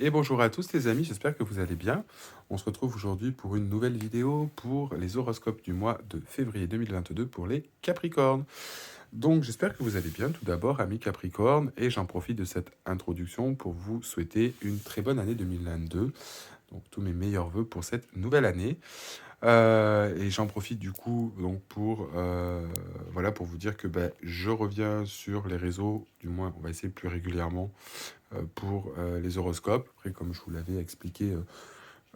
Et bonjour à tous les amis, j'espère que vous allez bien. On se retrouve aujourd'hui pour une nouvelle vidéo pour les horoscopes du mois de février 2022 pour les Capricornes. Donc j'espère que vous allez bien tout d'abord amis Capricornes et j'en profite de cette introduction pour vous souhaiter une très bonne année 2022. Donc tous mes meilleurs voeux pour cette nouvelle année. Et j'en profite du coup donc voilà, pour vous dire que je reviens sur les réseaux, du moins on va essayer plus régulièrement pour les horoscopes. Après, comme je vous l'avais expliqué,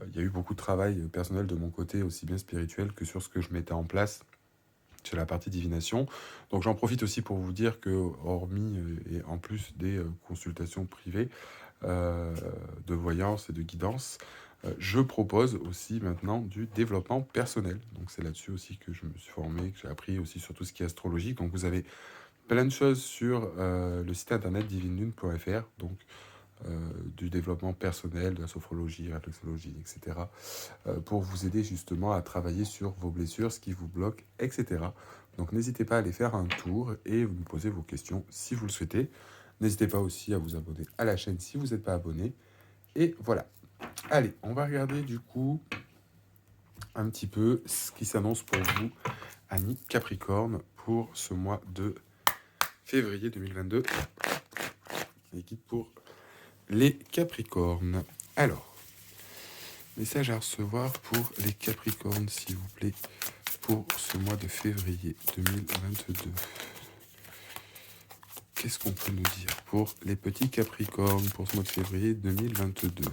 il y a eu beaucoup de travail personnel de mon côté, aussi bien spirituel que sur ce que je mettais en place sur la partie divination. Donc j'en profite aussi pour vous dire que, hormis et en plus des consultations privées euh, de voyance et de guidance, je propose aussi maintenant du développement personnel. Donc c'est là-dessus aussi que je me suis formé, que j'ai appris aussi sur tout ce qui est astrologique. Donc vous avez plein de choses sur le site internet divinelune.fr. Donc du développement personnel, de la sophrologie, réflexologie, etc. Pour vous aider justement à travailler sur vos blessures, ce qui vous bloque, etc. Donc n'hésitez pas à aller faire un tour et vous me posez vos questions si vous le souhaitez. N'hésitez pas aussi à vous abonner à la chaîne si vous n'êtes pas abonné. Et voilà. Allez, on va regarder du coup un petit peu ce qui s'annonce pour vous, amis Capricorne, pour ce mois de février 2022. Les guides pour les Capricornes. Alors, message à recevoir pour les Capricornes, s'il vous plaît, pour ce mois de février 2022. Qu'est-ce qu'on peut nous dire pour les petits Capricornes pour ce mois de février 2022?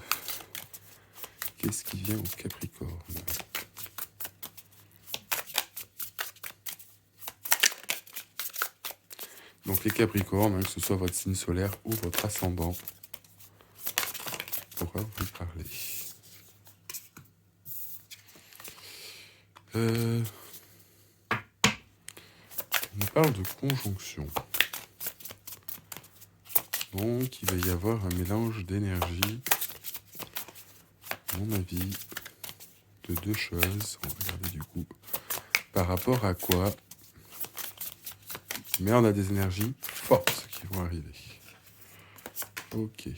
Qu'est-ce qui vient aux Capricornes? Donc les Capricornes, que ce soit votre signe solaire ou votre ascendant, pourra vous parler. On parle de conjonction. Donc il va y avoir un mélange d'énergie, à mon avis, de deux choses. On va regarder du coup par rapport à quoi. Mais on a des énergies fortes qui vont arriver. Ok.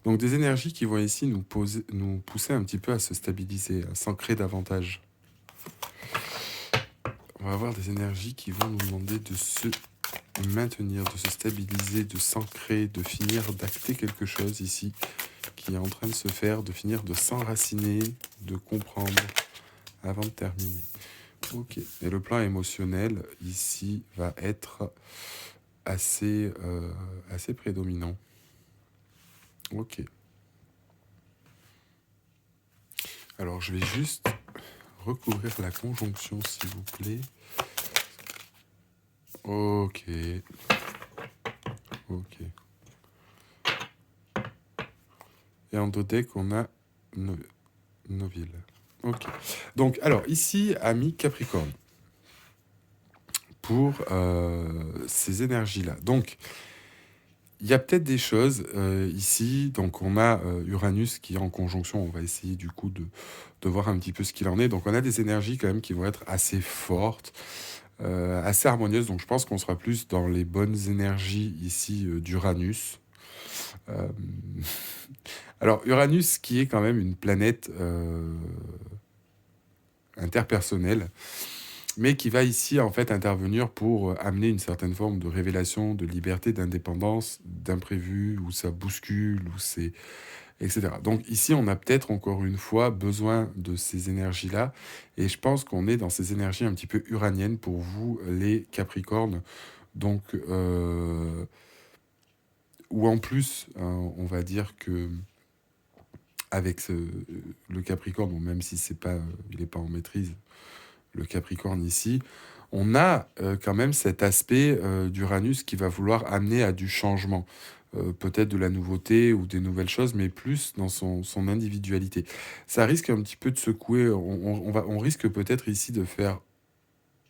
Donc des énergies qui vont ici nous pousser un petit peu à se stabiliser, à s'ancrer davantage. On va avoir des énergies qui vont nous demander de se maintenir, de se stabiliser, de s'ancrer, de finir d'acter quelque chose ici qui est en train de se faire, de finir de s'enraciner, de comprendre avant de terminer. Ok. Et le plan émotionnel ici va être assez prédominant. Ok. Alors je vais juste recouvrir la conjonction s'il vous plaît. Ok. Ok. Et en dodec, on a Noville. Ok. Donc, alors, ici, ami Capricorne, pour ces énergies-là. Donc, il y a peut-être des choses ici. Donc, on a Uranus qui est en conjonction. On va essayer du coup de voir un petit peu ce qu'il en est. Donc, on a des énergies quand même qui vont être assez fortes, assez harmonieuses. Donc, je pense qu'on sera plus dans les bonnes énergies ici d'Uranus. Alors, Uranus, qui est quand même une planète interpersonnelle, mais qui va ici en fait intervenir pour amener une certaine forme de révélation, de liberté, d'indépendance, d'imprévu, où ça bouscule, où c'est... etc. Donc ici, on a peut-être encore une fois besoin de ces énergies-là, et je pense qu'on est dans ces énergies un petit peu uraniennes pour vous, les Capricornes. Donc, ou en plus, on va dire que avec le Capricorne, bon, même si c'est pas, il n'est pas en maîtrise, le Capricorne ici, on a quand même cet aspect d'Uranus qui va vouloir amener à du changement. Peut-être de la nouveauté ou des nouvelles choses, mais plus dans son individualité. Ça risque un petit peu de secouer, on risque peut-être ici de faire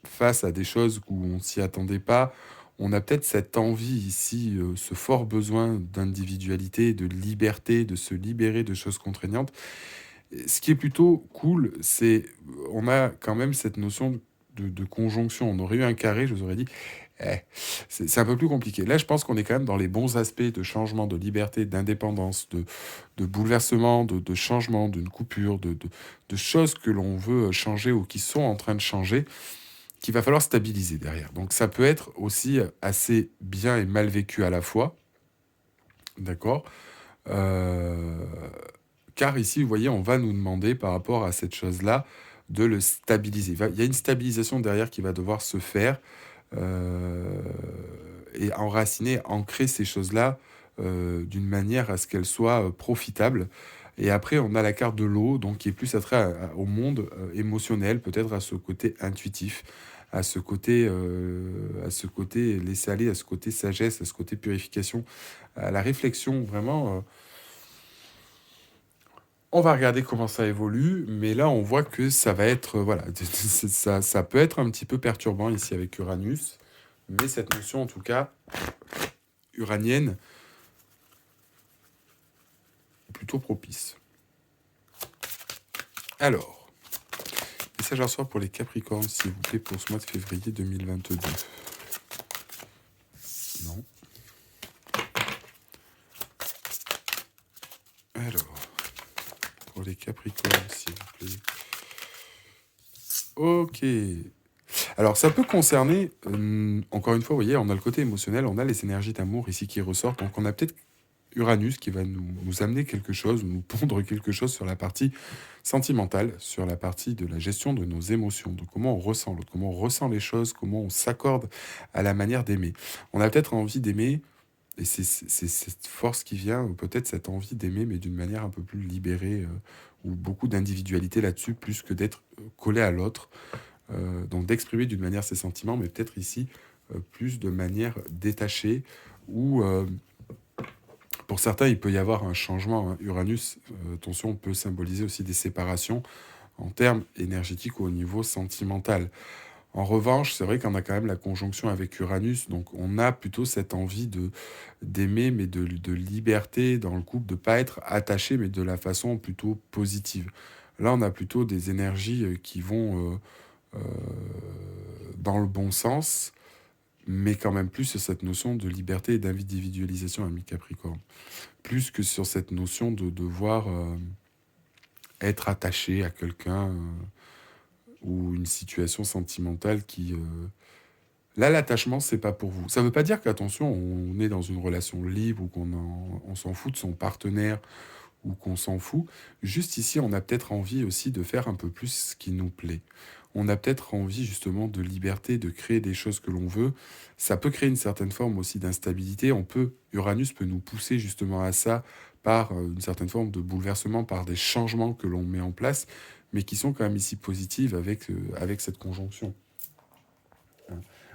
face à des choses où on s'y attendait pas. On a peut-être cette envie ici, ce fort besoin d'individualité, de liberté, de se libérer de choses contraignantes. Ce qui est plutôt cool, c'est on a quand même cette notion de conjonction, on aurait eu un carré, je vous aurais dit, eh, c'est un peu plus compliqué. Là, je pense qu'on est quand même dans les bons aspects de changement, de liberté, d'indépendance, de bouleversement, de changement, d'une coupure, de choses que l'on veut changer ou qui sont en train de changer, qu'il va falloir stabiliser derrière. Donc ça peut être aussi assez bien et mal vécu à la fois, d'accord. Euh, Car ici, vous voyez, on va nous demander par rapport à cette chose-là de le stabiliser. Il y a une stabilisation derrière qui va devoir se faire euh, et enraciner, ancrer ces choses-là d'une manière à ce qu'elles soient profitables. Et après, on a la carte de l'eau, donc qui est plus attrait au monde émotionnel, peut-être à ce côté intuitif, à ce côté laisser aller, à ce côté sagesse, à ce côté purification, à la réflexion, vraiment. On va regarder comment ça évolue, mais là, on voit que ça va être, voilà, ça peut être un petit peu perturbant ici avec Uranus, mais cette notion, en tout cas, uranienne, est plutôt propice. Alors, message à soi pour les Capricornes, s'il vous plaît, pour ce mois de février 2022. Non. Alors, pour les Capricornes, s'il vous plaît. Ok. Alors, ça peut concerner, encore une fois, vous voyez, on a le côté émotionnel, on a les énergies d'amour ici qui ressortent, donc on a peut-être Uranus qui va nous amener quelque chose, nous pondre quelque chose sur la partie sentimentale, sur la partie de la gestion de nos émotions, de comment on ressent l'autre, comment on ressent les choses, comment on s'accorde à la manière d'aimer. On a peut-être envie d'aimer, et c'est cette force qui vient, ou peut-être cette envie d'aimer, mais d'une manière un peu plus libérée, ou beaucoup d'individualité là-dessus, plus que d'être collé à l'autre. Donc d'exprimer d'une manière ses sentiments, mais peut-être ici plus de manière détachée, ou pour certains, il peut y avoir un changement, hein. Uranus, attention, peut symboliser aussi des séparations en termes énergétiques ou au niveau sentimental. En revanche, c'est vrai qu'on a quand même la conjonction avec Uranus, donc on a plutôt cette envie d'aimer, mais de liberté dans le couple, de ne pas être attaché, mais de la façon plutôt positive. Là, on a plutôt des énergies qui vont dans le bon sens, mais quand même plus sur cette notion de liberté et d'individualisation à mi-Capricorne. Plus que sur cette notion de devoir être attaché à quelqu'un ou une situation sentimentale qui... Là, l'attachement, c'est pas pour vous. Ça veut pas dire qu'attention, on est dans une relation libre ou on s'en fout de son partenaire ou qu'on s'en fout. Juste ici, on a peut-être envie aussi de faire un peu plus ce qui nous plaît. On a peut-être envie justement de liberté, de créer des choses que l'on veut. Ça peut créer une certaine forme aussi d'instabilité. Uranus peut nous pousser justement à ça par une certaine forme de bouleversement, par des changements que l'on met en place, mais qui sont quand même ici positives avec cette conjonction.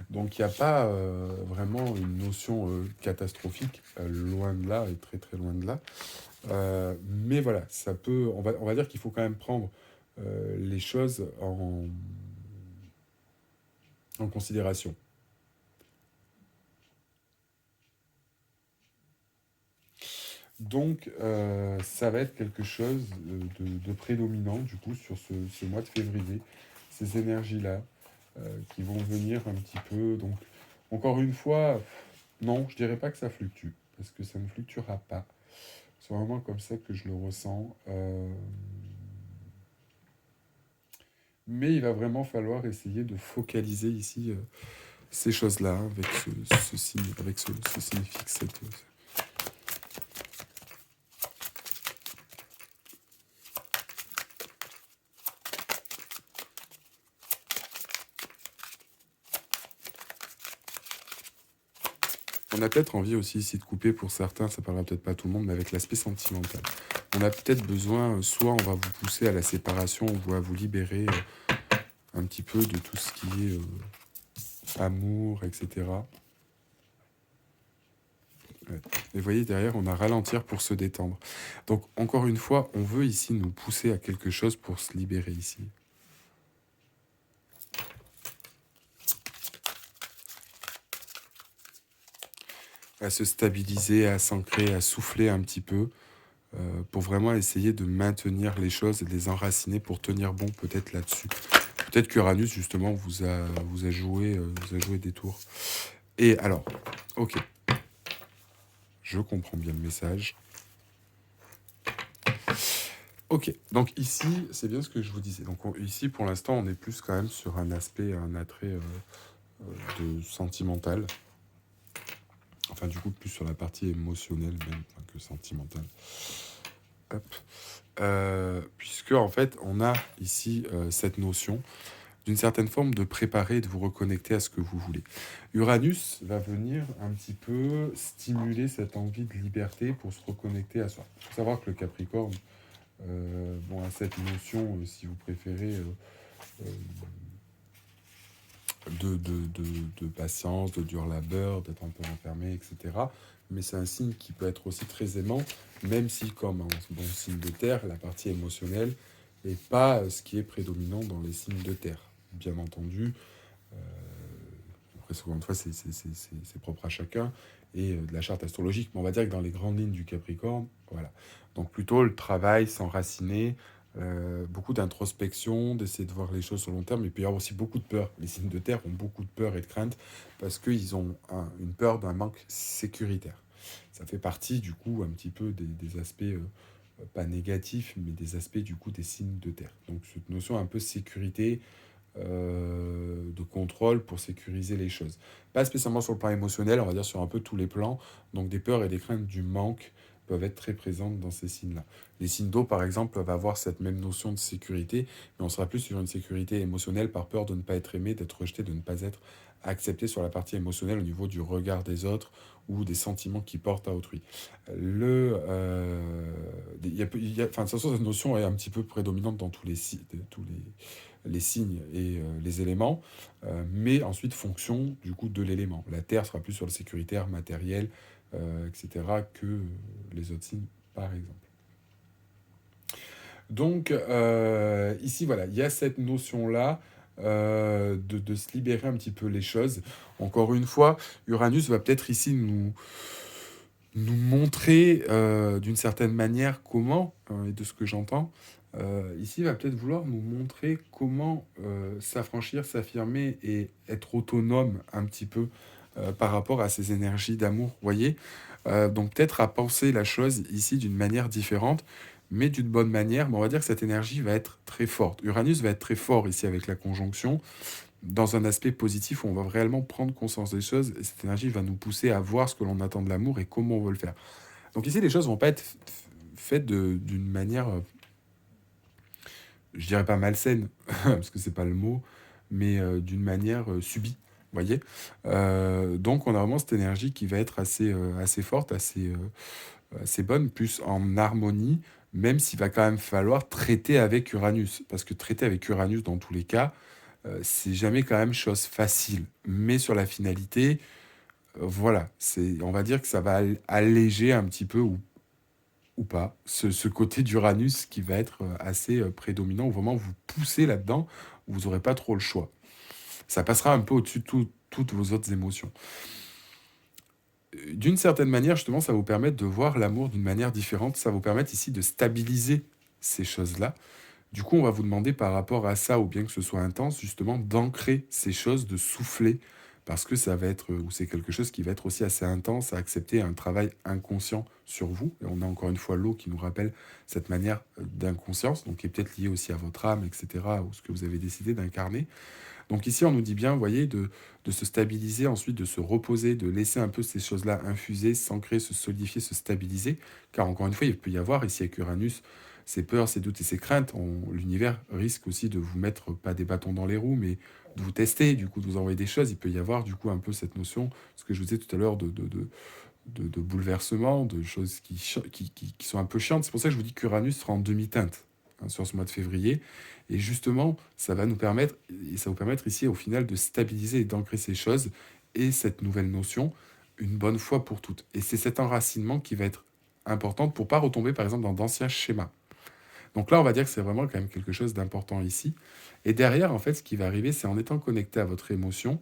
Donc il n'y a pas vraiment une notion catastrophique, loin de là, et très très loin de là. Mais voilà, on va dire qu'il faut quand même prendre les choses en considération. Donc, ça va être quelque chose de prédominant, du coup, sur ce mois de février. Ces énergies-là qui vont venir un petit peu. Donc, encore une fois, non, je dirais pas que ça fluctue, parce que ça ne fluctuera pas. C'est vraiment comme ça que je le ressens. Mais il va vraiment falloir essayer de focaliser ici ces choses-là, hein, avec ce signe, avec ce signe fixe. On a peut-être envie aussi ici de couper pour certains, ça parlera peut-être pas à tout le monde, mais avec l'aspect sentimental. On a peut-être besoin, soit on va vous pousser à la séparation, ou à vous libérer un petit peu de tout ce qui est amour, etc. Ouais. Et vous voyez, derrière, on a ralentir pour se détendre. Donc, encore une fois, on veut ici nous pousser à quelque chose pour se libérer ici. À se stabiliser, à s'ancrer, à souffler un petit peu, pour vraiment essayer de maintenir les choses et de les enraciner pour tenir bon peut-être là-dessus. Peut-être qu'Uranus, justement, vous a joué des tours. Et alors, ok, je comprends bien le message. Ok, donc ici, c'est bien ce que je vous disais. Donc ici, pour l'instant, on est plus quand même sur un aspect, un attrait de sentimental. Enfin, du coup, plus sur la partie émotionnelle même que sentimentale. Hop. Puisque, en fait, on a ici cette notion d'une certaine forme de préparer, de vous reconnecter à ce que vous voulez. Uranus va venir un petit peu stimuler cette envie de liberté pour se reconnecter à soi. Il faut savoir que le Capricorne a cette notion, si vous préférez, euh, de patience, de dur labeur, d'être un peu enfermé, etc. Mais c'est un signe qui peut être aussi très aimant, même si, comme un bon signe de terre, la partie émotionnelle n'est pas ce qui est prédominant dans les signes de terre. Bien entendu, après, souvent, fois, c'est propre à chacun, et de la charte astrologique, mais on va dire que dans les grandes lignes du Capricorne, voilà. Donc plutôt le travail, s'enraciner, beaucoup d'introspection, d'essayer de voir les choses sur le long terme, mais il peut y avoir aussi beaucoup de peur. Les signes de terre ont beaucoup de peur et de crainte, parce qu'ils ont une peur d'un manque sécuritaire. Ça fait partie, du coup, un petit peu des aspects, pas négatifs, mais des aspects, du coup, des signes de terre. Donc cette notion un peu sécurité, de contrôle pour sécuriser les choses. Pas spécialement sur le plan émotionnel, on va dire sur un peu tous les plans. Donc des peurs et des craintes du manque peuvent être très présentes dans ces signes-là. Les signes d'eau, par exemple, peuvent avoir cette même notion de sécurité, mais on sera plus sur une sécurité émotionnelle par peur de ne pas être aimé, d'être rejeté, de ne pas être accepté sur la partie émotionnelle au niveau du regard des autres ou des sentiments qu'ils portent à autrui. Enfin, de toute façon, cette notion est un petit peu prédominante dans tous les signes et les éléments, mais ensuite fonction du coup de l'élément. La Terre sera plus sur le sécuritaire, matériel, etc., que les autres signes, par exemple. Donc ici, voilà, il y a cette notion-là de se libérer un petit peu les choses. Encore une fois, Uranus va peut-être ici nous montrer d'une certaine manière comment, et de ce que j'entends, ici il va peut-être vouloir nous montrer comment s'affranchir, s'affirmer et être autonome un petit peu par rapport à ces énergies d'amour, vous voyez. Donc peut-être à penser la chose ici d'une manière différente, mais d'une bonne manière. Mais on va dire que cette énergie va être très forte. Uranus va être très fort ici avec la conjonction, dans un aspect positif où on va réellement prendre conscience des choses, et cette énergie va nous pousser à voir ce que l'on attend de l'amour et comment on veut le faire. Donc ici, les choses vont pas être faites d'une manière, je dirais pas malsaine, parce que c'est pas le mot, mais d'une manière subie, vous voyez. Donc on a vraiment cette énergie qui va être assez forte, assez bonne, plus en harmonie, même s'il va quand même falloir traiter avec Uranus, parce que traiter avec Uranus dans tous les cas, c'est jamais quand même chose facile. Mais sur la finalité, voilà, on va dire que ça va alléger un petit peu ou pas ce côté d'Uranus qui va être assez prédominant, ou vraiment vous poussez là-dedans, où vous n'aurez pas trop le choix. Ça passera un peu au-dessus de toutes vos autres émotions. D'une certaine manière, justement, ça va vous permettre de voir l'amour d'une manière différente. Ça va vous permettre ici de stabiliser ces choses-là. Du coup, on va vous demander par rapport à ça, ou bien que ce soit intense, justement, d'ancrer ces choses, de souffler, parce que ça va être, ou c'est quelque chose qui va être aussi assez intense à accepter, un travail inconscient sur vous. Et on a encore une fois l'eau qui nous rappelle cette manière d'inconscience, donc qui est peut-être liée aussi à votre âme, etc., ou ce que vous avez décidé d'incarner. Donc ici, on nous dit bien, vous voyez, de se stabiliser, ensuite de se reposer, de laisser un peu ces choses-là infuser, s'ancrer, se solidifier, se stabiliser. Car encore une fois, il peut y avoir ici avec Uranus ses peurs, ses doutes et ses craintes. L'univers risque aussi de vous mettre, pas des bâtons dans les roues, mais de vous tester, du coup, de vous envoyer des choses. Il peut y avoir du coup un peu cette notion, ce que je vous disais tout à l'heure, de bouleversement, de choses qui sont un peu chiantes. C'est pour ça que je vous dis qu'Uranus sera en demi-teinte sur ce mois de février. Et justement, ça va nous permettre, et ça va vous permettre ici au final de stabiliser et d'ancrer ces choses et cette nouvelle notion une bonne fois pour toutes. Et c'est cet enracinement qui va être important pour pas retomber par exemple dans d'anciens schémas. Donc là, on va dire que c'est vraiment quand même quelque chose d'important ici. Et derrière, en fait, ce qui va arriver, c'est en étant connecté à votre émotion,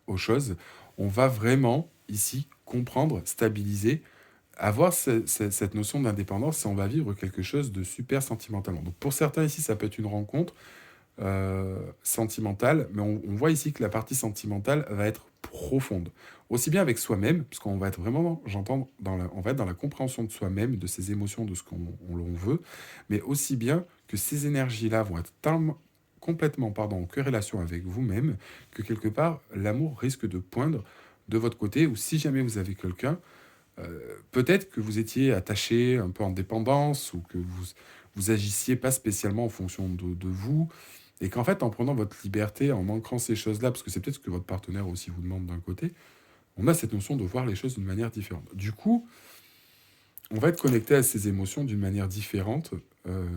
aux choses, on va vraiment ici comprendre, stabiliser, avoir cette notion d'indépendance et on va vivre quelque chose de super sentimentalement. Donc pour certains ici, ça peut être une rencontre. sentimentale, mais on voit ici que la partie sentimentale va être profonde. Aussi bien avec soi-même, puisqu'on va être vraiment, j'entends, on va être dans la compréhension de soi-même, de ses émotions, de ce l'on veut, mais aussi bien que ces énergies-là vont être tellement, complètement en corrélation avec vous-même, que quelque part, l'amour risque de poindre de votre côté, ou si jamais vous avez quelqu'un, peut-être que vous étiez attaché un peu en dépendance, ou que vous agissiez pas spécialement en fonction de vous, et qu'en fait, en prenant votre liberté, en ancrant ces choses-là, parce que c'est peut-être ce que votre partenaire aussi vous demande d'un côté, on a cette notion de voir les choses d'une manière différente. Du coup, on va être connecté à ces émotions d'une manière différente.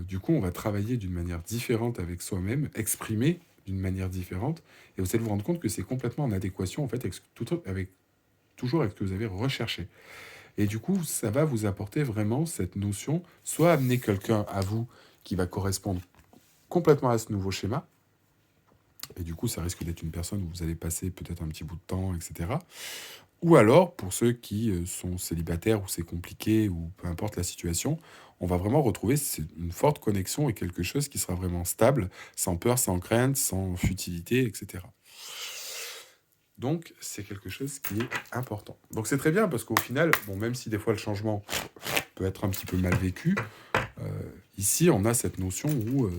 Du coup, on va travailler d'une manière différente avec soi-même, exprimer d'une manière différente, et vous allez vous rendre compte que c'est complètement en adéquation en fait toujours avec ce que vous avez recherché. Et du coup, ça va vous apporter vraiment cette notion, soit amener quelqu'un à vous qui va correspondre complètement à ce nouveau schéma, et du coup, ça risque d'être une personne où vous allez passer peut-être un petit bout de temps, etc. Ou alors, pour ceux qui sont célibataires, où c'est compliqué, ou peu importe la situation, on va vraiment retrouver une forte connexion et quelque chose qui sera vraiment stable, sans peur, sans crainte, sans futilité, etc. Donc, c'est quelque chose qui est important. Donc, c'est très bien parce qu'au final, bon, même si des fois le changement peut être un petit peu mal vécu, ici, on a cette notion où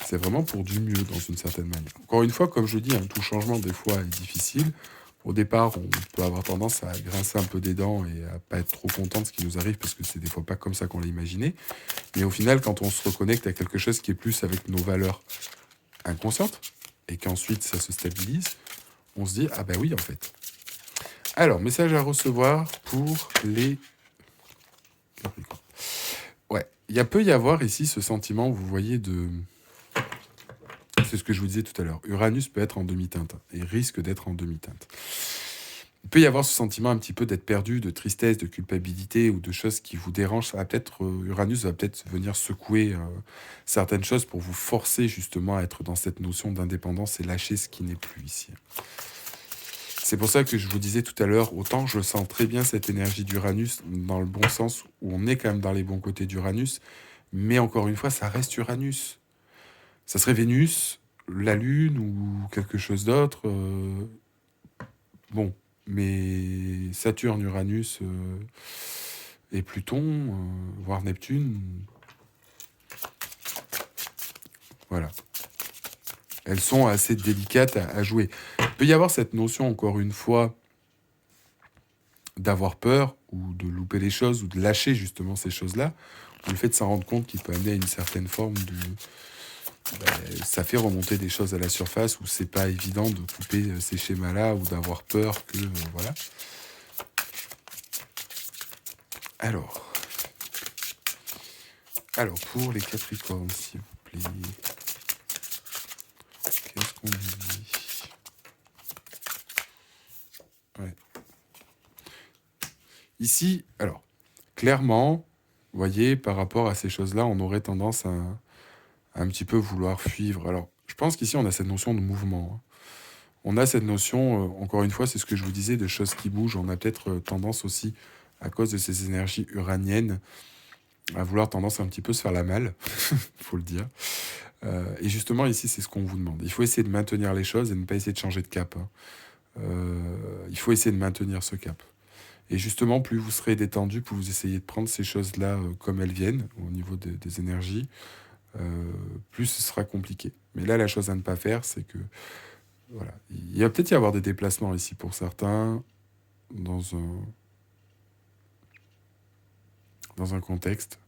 c'est vraiment pour du mieux dans une certaine manière. Encore une fois, comme je dis, tout changement des fois est difficile. Au départ, on peut avoir tendance à grincer un peu des dents et à pas être trop content de ce qui nous arrive parce que c'est des fois pas comme ça qu'on l'a imaginé. Mais au final, quand on se reconnecte à quelque chose qui est plus avec nos valeurs inconscientes et qu'ensuite ça se stabilise, on se dit ah ben oui en fait. Alors, message à recevoir pour les Capricornes. Ouais, peut y avoir ici ce sentiment, vous voyez, c'est ce que je vous disais tout à l'heure. Uranus peut être en demi-teinte et risque d'être en demi-teinte. Il peut y avoir ce sentiment un petit peu d'être perdu, de tristesse, de culpabilité ou de choses qui vous dérangent. Ça va peut-être, Uranus va peut-être venir secouer certaines choses pour vous forcer justement à être dans cette notion d'indépendance et lâcher ce qui n'est plus ici. C'est pour ça que je vous disais tout à l'heure, autant je sens très bien cette énergie d'Uranus dans le bon sens où on est quand même dans les bons côtés d'Uranus, mais encore une fois, ça reste Uranus. Ça serait Vénus, la Lune ou quelque chose d'autre. Bon, mais Saturne, Uranus et Pluton, voire Neptune, voilà. Elles sont assez délicates à jouer. Il peut y avoir cette notion, encore une fois, d'avoir peur ou de louper les choses ou de lâcher justement ces choses-là, ou le fait de s'en rendre compte qui peut amener à une certaine forme de... ça fait remonter des choses à la surface où c'est pas évident de couper ces schémas-là ou d'avoir peur que... voilà. Alors, pour les Capricornes, s'il vous plaît, qu'est-ce qu'on dit? Ouais. Ici, alors, clairement, vous voyez, par rapport à ces choses-là, on aurait tendance à un petit peu vouloir fuir. Alors, je pense qu'ici, on a cette notion de mouvement. On a cette notion, encore une fois, c'est ce que je vous disais, de choses qui bougent. On a peut-être tendance aussi, à cause de ces énergies uraniennes, à vouloir tendance un petit peu se faire la malle, faut le dire. Et justement, ici, c'est ce qu'on vous demande. Il faut essayer de maintenir les choses et ne pas essayer de changer de cap. Il faut essayer de maintenir ce cap. Et justement, plus vous serez détendu, plus vous essayez de prendre ces choses-là comme elles viennent, au niveau des énergies, plus ce sera compliqué. Mais là, la chose à ne pas faire, c'est que... Voilà. Il va peut-être y avoir des déplacements ici pour certains, dans un contexte.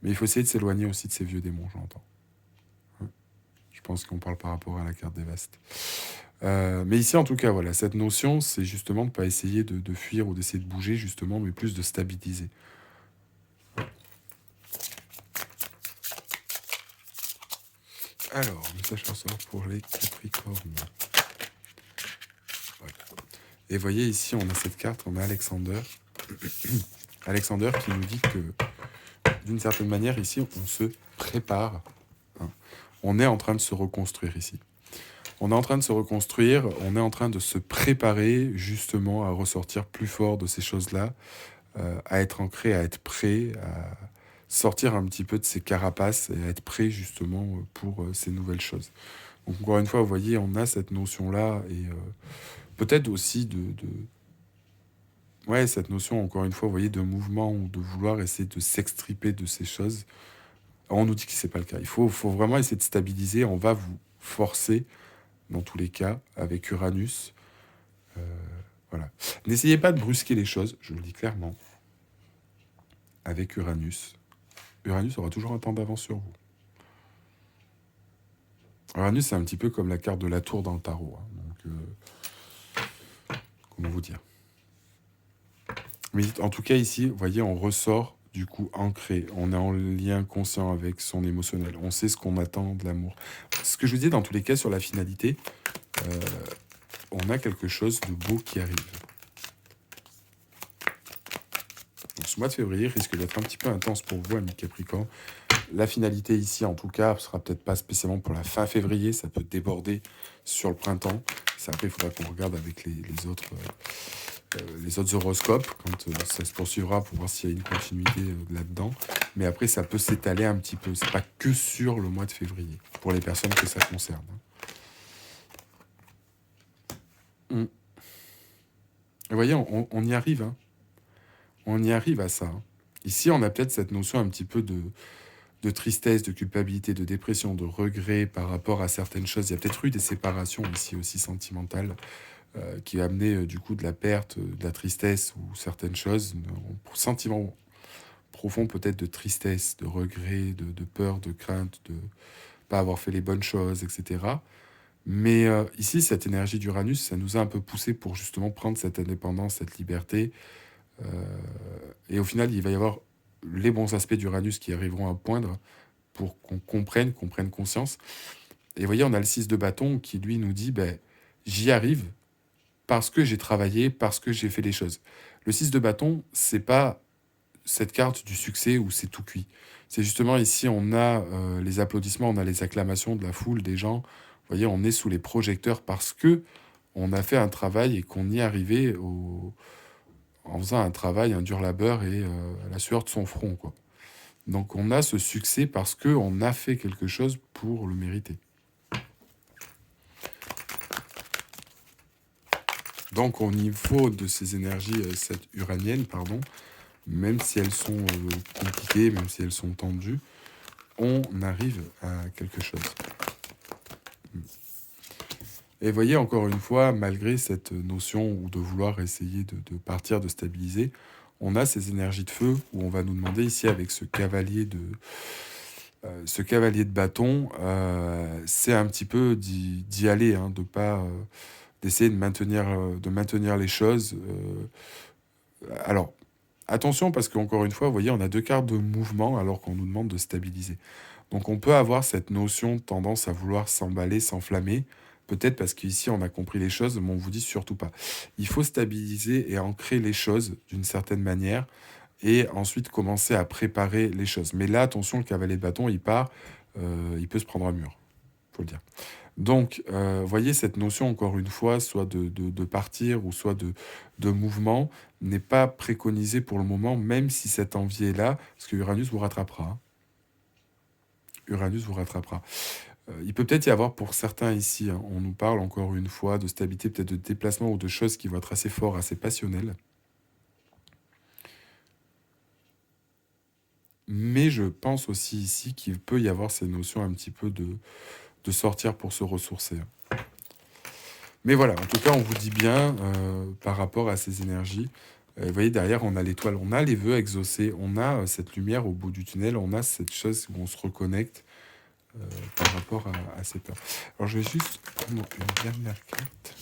Mais il faut essayer de s'éloigner aussi de ces vieux démons, j'entends. Je pense qu'on parle par rapport à la carte des vastes. Mais ici, en tout cas, voilà, cette notion, c'est justement de ne pas essayer de fuir ou d'essayer de bouger, justement, mais plus de stabiliser. Alors, message à sort pour les Capricornes. Voilà. Et voyez, ici, on a cette carte, on a Alexander. Alexander qui nous dit que, d'une certaine manière, ici, on se prépare. On est en train de se reconstruire ici. On est en train de se reconstruire, on est en train de se préparer justement à ressortir plus fort de ces choses-là, à être ancré, à être prêt, à sortir un petit peu de ses carapaces et être prêt justement pour ces nouvelles choses. Donc encore une fois, vous voyez, on a cette notion-là et peut-être aussi ouais, cette notion, encore une fois, vous voyez, de mouvement ou de vouloir essayer de s'extriper de ces choses. Alors, on nous dit que c'est pas le cas. Il faut vraiment essayer de stabiliser. On va vous forcer, dans tous les cas, avec Uranus. Euh, voilà. N'essayez pas de brusquer les choses, je le dis clairement, avec Uranus. Uranus aura toujours un temps d'avance sur vous. Uranus, c'est un petit peu comme la carte de la tour dans le tarot. Hein. Donc, comment vous dire? Mais en tout cas, ici, vous voyez, on ressort du coup ancré. On est en lien conscient avec son émotionnel. On sait ce qu'on attend de l'amour. Ce que je vous dis, dans tous les cas, sur la finalité, euh, on a quelque chose de beau qui arrive. Donc, ce mois de février risque d'être un petit peu intense pour vous, amis Capricorne. La finalité ici, en tout cas, sera peut-être pas spécialement pour la fin février. Ça peut déborder sur le printemps. Ça, après, il faudra qu'on regarde avec les autres horoscopes quand ça se poursuivra pour voir s'il y a une continuité là-dedans. Mais après, ça peut s'étaler un petit peu. C'est pas que sur le mois de février, pour les personnes que ça concerne. Vous voyez, on y arrive. Hein. On y arrive à ça. Hein. Ici, on a peut-être cette notion un petit peu de tristesse, de culpabilité, de dépression, de regret par rapport à certaines choses. Il y a peut-être eu des séparations ici aussi sentimentales qui a amené du coup de la perte, de la tristesse ou certaines choses, un sentiment profond peut-être de tristesse, de regret, de peur, de crainte, de pas avoir fait les bonnes choses, etc. Mais ici, cette énergie d'Uranus, ça nous a un peu poussé pour justement prendre cette indépendance, cette liberté. Euh, et au final, il va y avoir les bons aspects d'Uranus qui arriveront à poindre pour qu'on prenne conscience. Et vous voyez, on a le 6 de bâton qui, lui, nous dit, ben, j'y arrive parce que j'ai travaillé, parce que j'ai fait les choses. Le 6 de bâton, c'est pas cette carte du succès où c'est tout cuit. C'est justement ici, on a les applaudissements, on a les acclamations de la foule, des gens. Vous voyez, on est sous les projecteurs parce que on a fait un travail et qu'on y est arrivé en faisant un travail, un dur labeur et à la sueur de son front, quoi. Donc on a ce succès parce qu'on a fait quelque chose pour le mériter. Donc on y faut de ces énergies uraniennes, pardon, même si elles sont compliquées, même si elles sont tendues, on arrive à quelque chose. Et vous voyez, encore une fois, malgré cette notion de vouloir essayer de partir, de stabiliser, on a ces énergies de feu où on va nous demander ici avec ce cavalier de bâton, c'est un petit peu d'y aller, hein, de pas d'essayer de maintenir les choses. Alors, attention parce qu'encore une fois, vous voyez, on a deux cartes de mouvement alors qu'on nous demande de stabiliser. Donc on peut avoir cette notion de tendance à vouloir s'emballer, s'enflammer, peut-être parce qu'ici on a compris les choses, mais on vous dit surtout pas. Il faut stabiliser et ancrer les choses d'une certaine manière et ensuite commencer à préparer les choses. Mais là, attention, le cavalier de bâton, il part, il peut se prendre un mur, faut le dire. Donc, voyez, cette notion, encore une fois, soit de partir ou soit de mouvement, n'est pas préconisée pour le moment, même si cette envie est là, parce que Uranus vous rattrapera. Hein. Uranus vous rattrapera. Il peut peut-être y avoir pour certains ici, hein, on nous parle encore une fois de stabilité, peut-être de déplacement ou de choses qui vont être assez forts, assez passionnelles. Mais je pense aussi ici qu'il peut y avoir ces notions un petit peu de sortir pour se ressourcer. Mais voilà, en tout cas, on vous dit bien par rapport à ces énergies. Vous voyez, derrière, on a l'étoile, on a les vœux exaucés, on a cette lumière au bout du tunnel, on a cette chose où on se reconnecte par rapport à ces peurs. Alors, je vais juste prendre une dernière carte.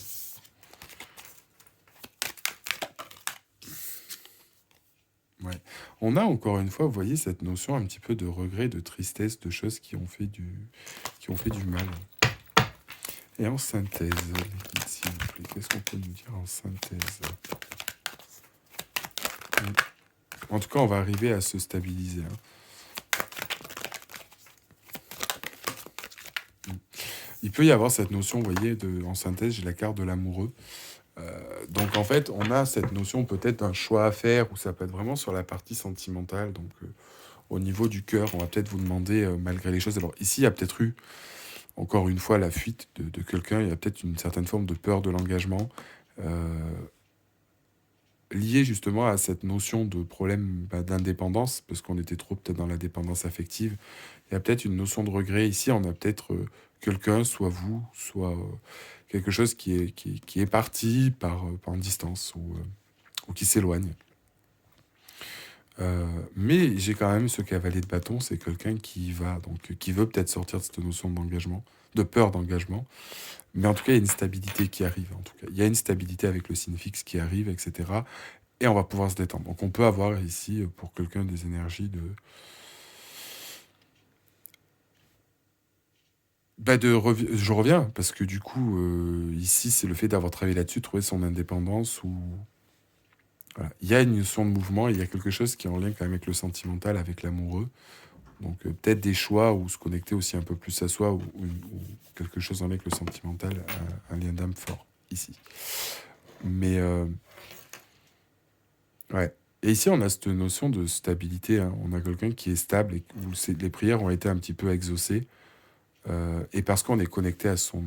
Ouais. On a encore une fois, vous voyez, cette notion un petit peu de regret, de tristesse, de choses qui ont fait du mal. Et en synthèse, les guides, s'il vous plaît, qu'est-ce qu'on peut nous dire en synthèse? En tout cas, on va arriver à se stabiliser. Hein. Il peut y avoir cette notion, vous voyez, en synthèse, j'ai la carte de l'amoureux. Donc en fait, on a cette notion peut-être d'un choix à faire, où ça peut être vraiment sur la partie sentimentale. Donc au niveau du cœur. On va peut-être vous demander, malgré les choses... Alors ici, il y a peut-être eu, encore une fois, la fuite de quelqu'un. Il y a peut-être une certaine forme de peur de l'engagement, liée justement à cette notion de problème d'indépendance, parce qu'on était trop peut-être dans la dépendance affective. Il y a peut-être une notion de regret. Ici, on a peut-être quelqu'un, soit vous, soit quelque chose qui est parti par distance ou qui s'éloigne. Mais j'ai quand même ce cavalier de bâton, c'est quelqu'un qui veut peut-être sortir de cette notion d'engagement, de peur d'engagement. Mais en tout cas, il y a une stabilité qui arrive. En tout cas, il y a une stabilité avec le signe fixe qui arrive, etc. Et on va pouvoir se détendre. Donc on peut avoir ici, pour quelqu'un, des énergies de... Je reviens, parce que du coup, ici, c'est le fait d'avoir travaillé là-dessus, trouver son indépendance, ou... Voilà. Il y a une notion de mouvement, il y a quelque chose qui est en lien quand même avec le sentimental, avec l'amoureux. Donc peut-être des choix, ou se connecter aussi un peu plus à soi, ou quelque chose en lien avec le sentimental, un lien d'âme fort, ici. Mais, ouais. Et ici, on a cette notion de stabilité, hein. On a quelqu'un qui est stable, et où les prières ont été un petit peu exaucées. Et parce qu'on est connecté à son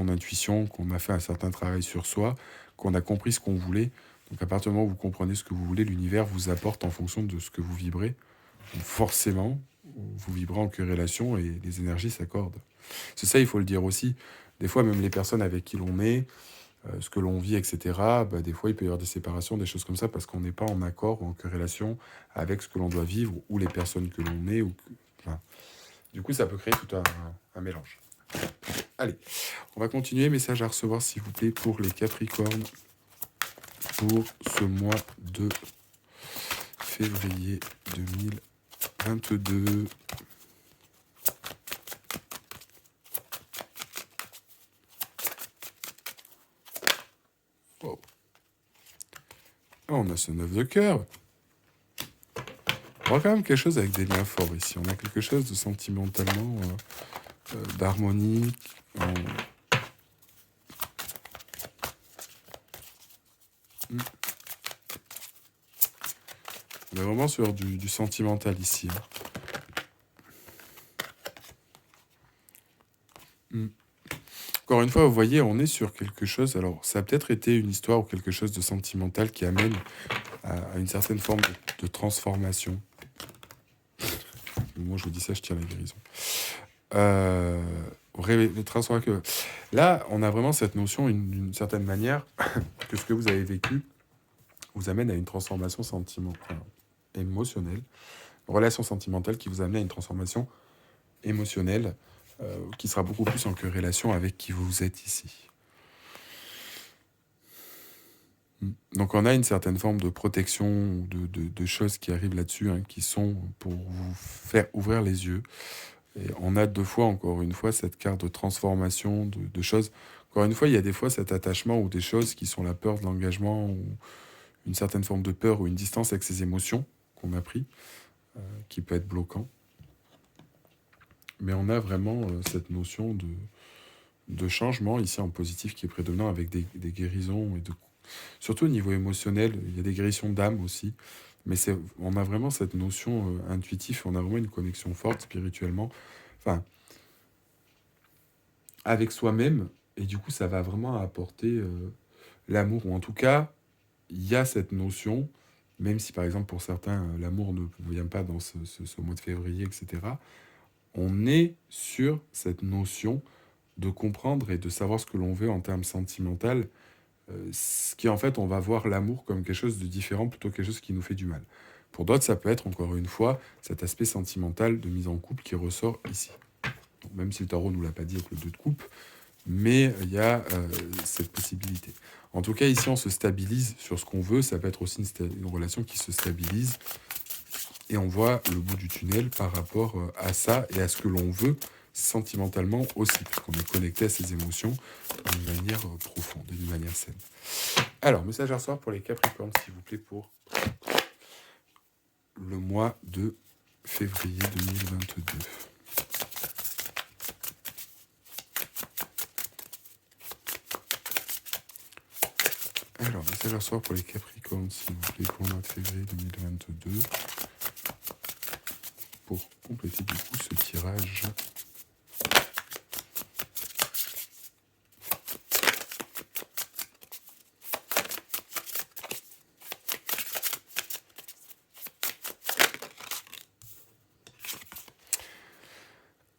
intuition, qu'on a fait un certain travail sur soi, qu'on a compris ce qu'on voulait. Donc à partir du moment où vous comprenez ce que vous voulez, l'univers vous apporte en fonction de ce que vous vibrez. Donc forcément, vous vibrez en corrélation et les énergies s'accordent. C'est ça, il faut le dire aussi. Des fois, même les personnes avec qui l'on est, ce que l'on vit, etc., des fois, il peut y avoir des séparations, des choses comme ça, parce qu'on n'est pas en accord ou en corrélation avec ce que l'on doit vivre, ou les personnes que l'on est. Enfin, du coup, ça peut créer tout un mélange. Allez, on va continuer. Message à recevoir, s'il vous plaît, pour les Capricornes, pour ce mois de février 2022. Oh. On a ce 9 de cœur. On a quand même quelque chose avec des liens forts ici. On a quelque chose de sentimentalement d'harmonique. On est vraiment sur du sentimental ici. Encore une fois, vous voyez, on est sur quelque chose... Alors, ça a peut-être été une histoire ou quelque chose de sentimental qui amène à une certaine forme de transformation. Moi, je vous dis ça, je tire la guérison. Là, on a vraiment cette notion, d'une certaine manière, que ce que vous avez vécu vous amène à une transformation sentimentale, émotionnelle, une relation sentimentale qui vous amène à une transformation émotionnelle, qui sera beaucoup plus en corrélation avec qui vous êtes ici. Donc on a une certaine forme de protection, de choses qui arrivent là-dessus, hein, qui sont pour vous faire ouvrir les yeux. Et on a deux fois, encore une fois, cette carte de transformation de choses. Encore une fois, il y a des fois cet attachement ou des choses qui sont la peur de l'engagement, ou une certaine forme de peur ou une distance avec ces émotions qu'on a pris, qui peut être bloquant. Mais on a vraiment cette notion de changement ici en positif qui est prédominant, avec des guérisons, et surtout au niveau émotionnel, il y a des guérisons d'âme aussi. Mais on a vraiment cette notion intuitive, on a vraiment une connexion forte spirituellement, enfin, avec soi-même, et du coup ça va vraiment apporter l'amour, ou en tout cas, il y a cette notion, même si par exemple pour certains, l'amour ne vient pas dans ce mois de février, etc., on est sur cette notion de comprendre et de savoir ce que l'on veut en termes sentimental, ce qui en fait, on va voir l'amour comme quelque chose de différent plutôt que quelque chose qui nous fait du mal. Pour d'autres, ça peut être encore une fois cet aspect sentimental de mise en couple qui ressort ici. Donc, même si le tarot ne nous l'a pas dit avec le 2 de coupe, mais il y a cette possibilité. En tout cas, ici, on se stabilise sur ce qu'on veut. Ça peut être aussi une relation qui se stabilise. Et on voit le bout du tunnel par rapport à ça et à ce que l'on veut sentimentalement aussi, parce qu'on est connecté à ses émotions d'une manière profonde, d'une manière saine. Alors, message à recevoir pour les Capricornes, s'il vous plaît, pour le mois de février 2022. Alors, message à recevoir pour les Capricornes, s'il vous plaît, pour le mois de février 2022. pour compléter du coup ce tirage.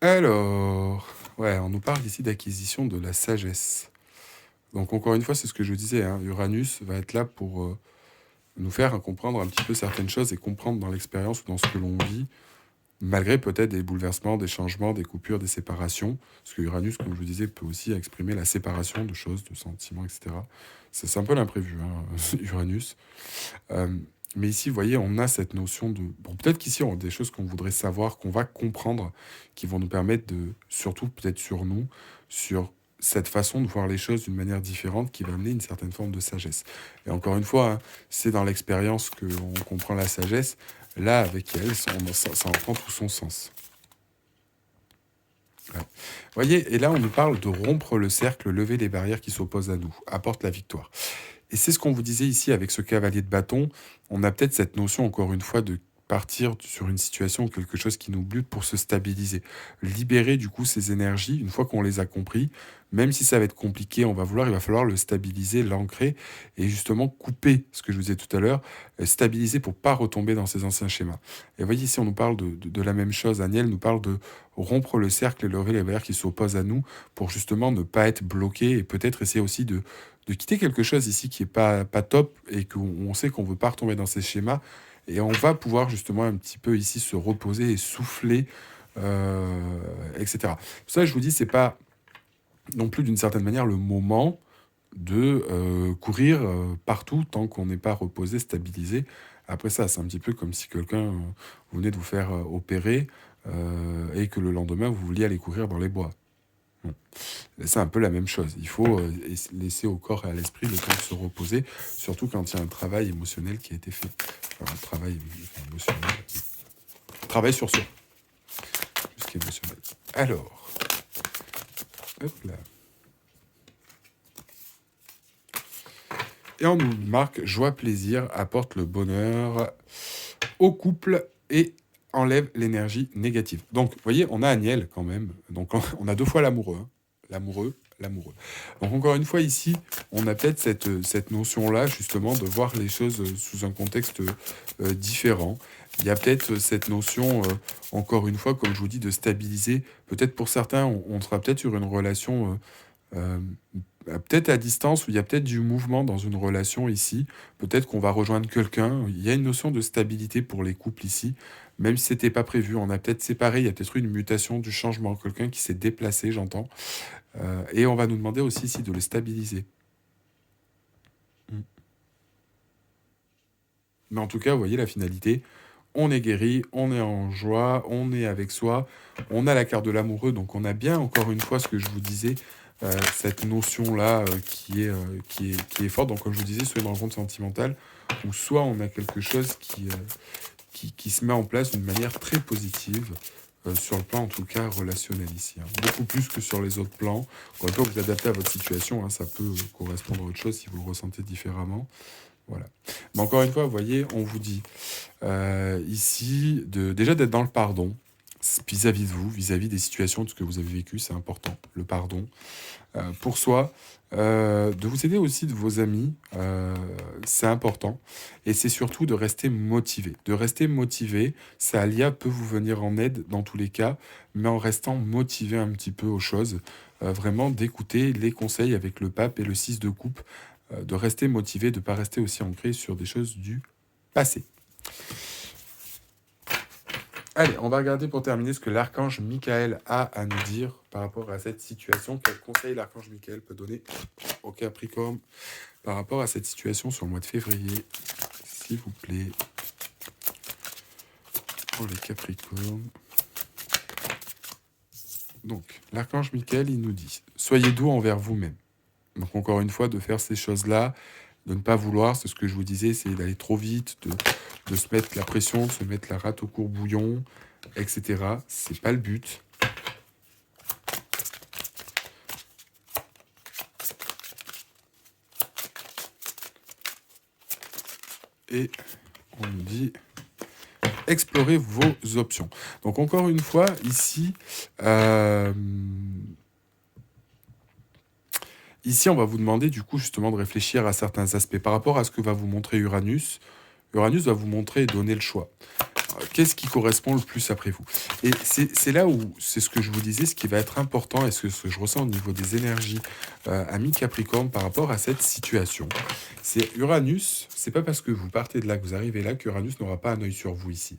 Alors, ouais, on nous parle ici d'acquisition de la sagesse. Donc encore une fois, c'est ce que je disais, hein, Uranus va être là pour nous faire comprendre un petit peu certaines choses et comprendre dans l'expérience ou dans ce que l'on vit, malgré peut-être des bouleversements, des changements, des coupures, des séparations. Parce que Uranus, comme je vous disais, peut aussi exprimer la séparation de choses, de sentiments, etc. C'est un peu l'imprévu, hein, Uranus. Euh, mais ici, vous voyez, on a cette notion de... Bon, peut-être qu'ici, on a des choses qu'on voudrait savoir, qu'on va comprendre, qui vont nous permettre de, surtout peut-être sur nous, sur cette façon de voir les choses d'une manière différente, qui va amener une certaine forme de sagesse. Et encore une fois, hein, c'est dans l'expérience qu'on comprend la sagesse. Là, avec elle, ça en prend tout son sens. Ouais. Vous voyez, et là, on nous parle de rompre le cercle, lever les barrières qui s'opposent à nous, apporte la victoire. Et c'est ce qu'on vous disait ici avec ce cavalier de bâton. On a peut-être cette notion, encore une fois, de partir sur une situation ou quelque chose qui nous bute pour se stabiliser. Libérer du coup ces énergies, une fois qu'on les a compris, même si ça va être compliqué, il va falloir le stabiliser, l'ancrer et justement couper, ce que je vous disais tout à l'heure, stabiliser pour pas retomber dans ces anciens schémas. Et vous voyez ici, on nous parle de la même chose. Aniel nous parle de rompre le cercle et lever les barrières qui s'opposent à nous pour justement ne pas être bloqué et peut-être essayer aussi de quitter quelque chose ici qui est pas top et qu'on sait qu'on veut pas retomber dans ces schémas. Et on va pouvoir justement un petit peu ici se reposer et souffler, etc. Ça, je vous dis, c'est pas non plus d'une certaine manière le moment de courir partout tant qu'on n'est pas reposé, stabilisé. Après ça, c'est un petit peu comme si quelqu'un vous venait de vous faire opérer et que le lendemain, vous vouliez aller courir dans les bois. Bon. C'est un peu la même chose. Il faut laisser au corps et à l'esprit le temps de se reposer, surtout quand il y a un travail émotionnel qui a été fait. Enfin, un travail émotionnel. Travail sur soi, plus qu'émotionnel. Alors, hop là. Et on nous marque joie, plaisir, apporte le bonheur au couple et enlève l'énergie négative. Donc, vous voyez, on a Aniel quand même. Donc, on a deux fois l'amoureux. Hein. L'amoureux. Donc, encore une fois, ici, on a peut-être cette notion-là, justement, de voir les choses sous un contexte différent. Il y a peut-être cette notion, encore une fois, comme je vous dis, de stabiliser. Peut-être pour certains, on sera peut-être sur une relation... Euh, peut-être à distance, où il y a peut-être du mouvement dans une relation ici. Peut-être qu'on va rejoindre quelqu'un. Il y a une notion de stabilité pour les couples ici, même si c'était pas prévu. On a peut-être séparé, il y a peut-être eu une mutation, du changement, quelqu'un qui s'est déplacé, j'entends. Et on va nous demander aussi ici de le stabiliser. Mais en tout cas, vous voyez la finalité. On est guéri, on est en joie, on est avec soi, on a la carte de l'amoureux, donc on a bien, encore une fois, ce que je vous disais, cette notion-là qui est forte. Donc, comme je vous disais, soit une rencontre sentimentale, ou soit on a quelque chose qui se met en place d'une manière très positive, sur le plan, en tout cas, relationnel ici. Hein. Beaucoup plus que sur les autres plans. Encore une fois, vous adaptez à votre situation, hein, ça peut correspondre à autre chose si vous le ressentez différemment. Voilà. Mais encore une fois, vous voyez, on vous dit ici déjà d'être dans le pardon vis-à-vis de vous, vis-à-vis des situations, de ce que vous avez vécu, c'est important, le pardon. Pour soi, de vous aider aussi de vos amis, c'est important. Et c'est surtout de rester motivé. De rester motivé, ça, Alia peut vous venir en aide dans tous les cas, mais en restant motivé un petit peu aux choses. Vraiment d'écouter les conseils avec le pape et le 6 de coupe, de rester motivé, de ne pas rester aussi ancré sur des choses du passé. Allez, on va regarder pour terminer ce que l'archange Michael a à nous dire par rapport à cette situation. Quel conseil l'archange Michael peut donner au Capricorne par rapport à cette situation sur le mois de février, s'il vous plaît, pour les Capricornes. Donc, l'archange Michael, il nous dit « Soyez doux envers vous-même ». Donc, encore une fois, de faire ces choses-là, de ne pas vouloir, c'est ce que je vous disais, c'est d'aller trop vite, de se mettre la pression, de se mettre la rate au courbouillon, etc. C'est pas le but. Et on nous dit explorez vos options. Donc encore une fois, ici, ici, on va vous demander du coup justement de réfléchir à certains aspects par rapport à ce que va vous montrer Uranus. Uranus va vous montrer et donner le choix. Qu'est-ce qui correspond le plus après vous? Et c'est là où, c'est ce que je vous disais, ce qui va être important et ce que je ressens au niveau des énergies amis Capricorne par rapport à cette situation. C'est Uranus, c'est pas parce que vous partez de là, que vous arrivez là, qu'Uranus n'aura pas un œil sur vous ici.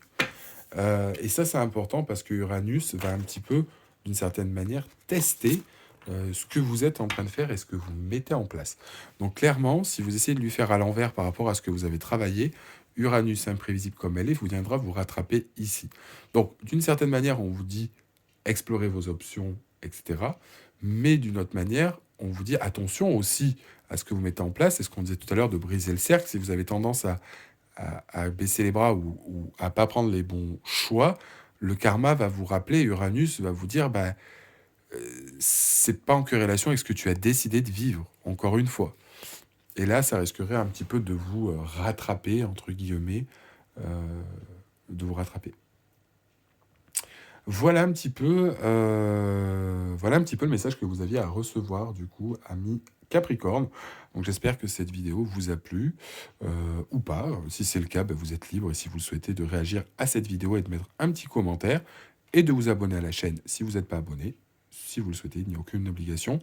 Et ça, c'est important parce que Uranus va un petit peu, d'une certaine manière, tester ce que vous êtes en train de faire et ce que vous mettez en place. Donc clairement, si vous essayez de lui faire à l'envers par rapport à ce que vous avez travaillé, Uranus, imprévisible comme elle est, vous viendra vous rattraper ici. Donc d'une certaine manière, on vous dit explorez vos options, etc. Mais d'une autre manière, on vous dit attention aussi à ce que vous mettez en place. C'est ce qu'on disait tout à l'heure de briser le cercle. Si vous avez tendance à baisser les bras ou à pas prendre les bons choix, le karma va vous rappeler, Uranus va vous dire, bah, c'est pas en corrélation avec ce que tu as décidé de vivre, encore une fois. Et là, ça risquerait un petit peu de vous rattraper, entre guillemets, de vous rattraper. Voilà un petit peu le message que vous aviez à recevoir, du coup, amis Capricorne. Donc j'espère que cette vidéo vous a plu, ou pas. Si c'est le cas, bah, vous êtes libre, et si vous le souhaitez, de réagir à cette vidéo et de mettre un petit commentaire, et de vous abonner à la chaîne si vous n'êtes pas abonné. Si vous le souhaitez, il n'y a aucune obligation.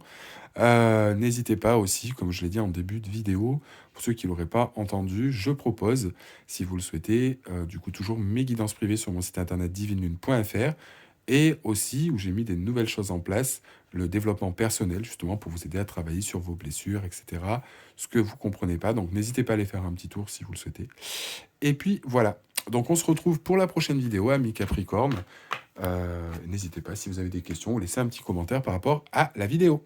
N'hésitez pas aussi, comme je l'ai dit en début de vidéo, pour ceux qui ne l'auraient pas entendu, je propose, si vous le souhaitez, du coup toujours mes guidances privées sur mon site internet divinelune.fr, et aussi où j'ai mis des nouvelles choses en place, le développement personnel justement pour vous aider à travailler sur vos blessures, etc. Ce que vous ne comprenez pas, donc n'hésitez pas à aller faire un petit tour si vous le souhaitez. Et puis voilà, donc on se retrouve pour la prochaine vidéo, amis Capricorne. N'hésitez pas si vous avez des questions ou laissez un petit commentaire par rapport à la vidéo.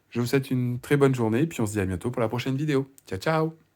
Je vous souhaite une très bonne journée, puis on se dit à bientôt pour la prochaine vidéo. Ciao, ciao!